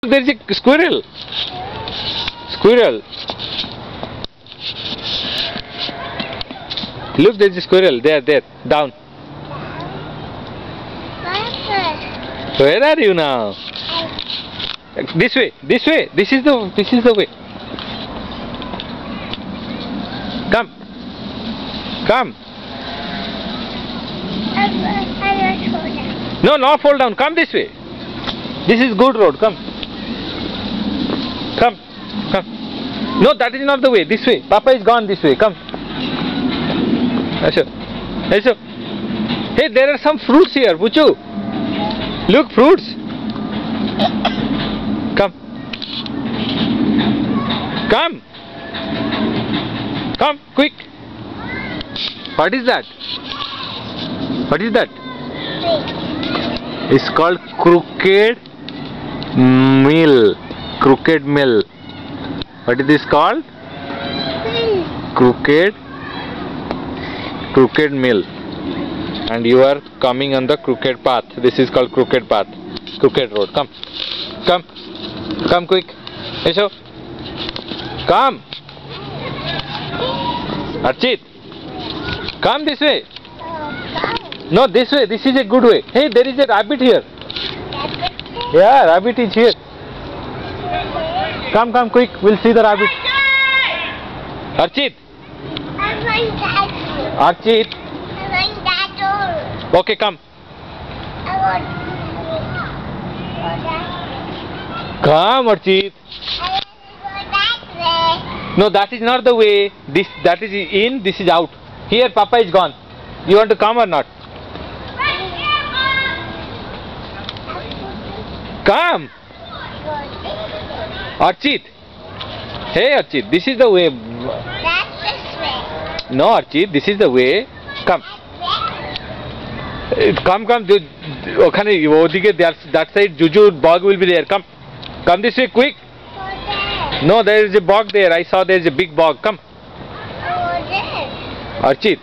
there is a squirrel. Squirrel. Look, there is a squirrel. There, down. Where are you now? This way. This way. This is the way. Come. Come. No, not fall down. Come this way. This is good road. Come. Come. Come. No, that is not the way. This way. Papa is gone this way. Come. Asho. Asho. Hey, there are some fruits here, Puchu. Look, fruits. Come. Come. Come, quick. What is that? What is that? It's called crooked mill. Crooked mill. What is this called? Crooked mill. And you are coming on the crooked path. This is called crooked path. Crooked road. Come. Come. Come quick. Yesho. Come. Archit. Come this way. No, this way. This is a good way. Hey, there is a rabbit here. Yeah, rabbit is here. Come, come quick. We'll see the rabbit. Archit. Archit. Okay, come. Come, Archit. No, that is not the way. That is in, this is out. Here, Papa is gone. You want to come or not? Come. Archit. Hey, Archit, this is the way. That's this way. No, Archit, this is the way. Come. Come. That side, Juju bog will be there. Come. Come this way, quick. No, there is a bog there. I saw there is a big bog. Come. There. Archit.